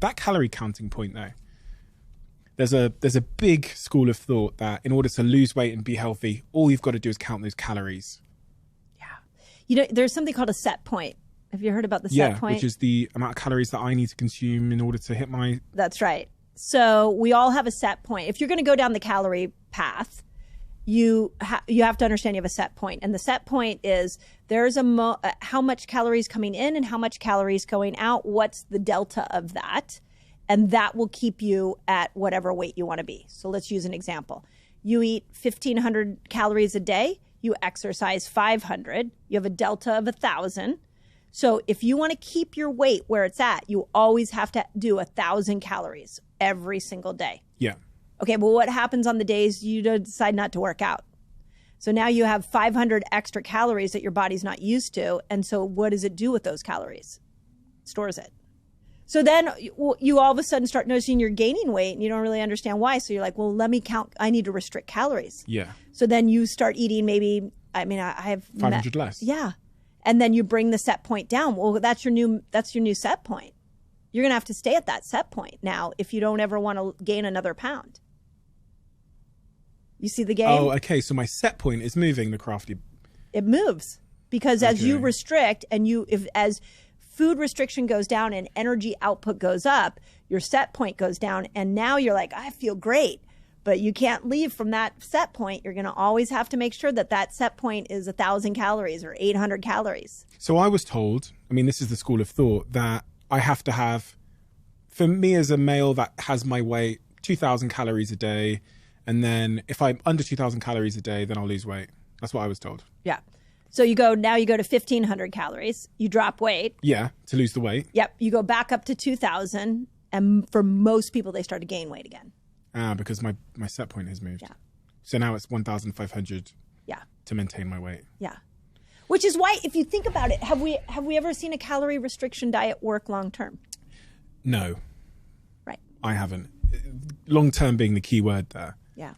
That calorie counting point though. There's a big school of thought that in order to lose weight and be healthy, all you've got to do is count those calories. Yeah. There's something called a set point. Have you heard about the set point? Yeah, which is the amount of calories that I need to consume in order to hit my... That's right. So we all have a set point. If you're going to go down the calorie path, you have to understand you have a set point. And the set point is there's how much calories coming in and how much calories going out. What's the delta of that? And that will keep you at whatever weight you want to be. So let's use an example. You eat 1,500 calories a day. You exercise 500. You have a delta of 1,000. So if you want to keep your weight where it's at, you always have to do 1,000 calories every single day. Yeah. Okay, well, what happens on the days you decide not to work out? So now you have 500 extra calories that your body's not used to. And so what does it do with those calories? It stores it. So then you all of a sudden start noticing you're gaining weight and you don't really understand why. So you're like, well, let me count. I need to restrict calories. Yeah. So then you start eating maybe, I have 500 less. Yeah. And then you bring the set point down. Well, that's your new set point. You're going to have to stay at that set point now if you don't ever want to gain another pound. You see the game? Oh, okay. So my set point is moving, the crafty. It moves because as you restrict and as food restriction goes down and energy output goes up, your set point goes down. And now you're like, I feel great. But you can't leave from that set point. You're going to always have to make sure that set point is 1,000 calories or 800 calories. So I was told, this is the school of thought, that I have to have, for me as a male that has my weight, 2,000 calories a day. And then if I'm under 2,000 calories a day, then I'll lose weight. That's what I was told. Yeah. So you go to 1,500 calories. You drop weight. Yeah, to lose the weight. Yep. You go back up to 2,000. And for most people, they start to gain weight again. Because my set point has moved. Yeah. So now it's 1,500 yeah. to maintain my weight. Yeah. Which is why, if you think about it, have we ever seen a calorie restriction diet work long term? No. Right. I haven't. Long term being the key word there. Yeah.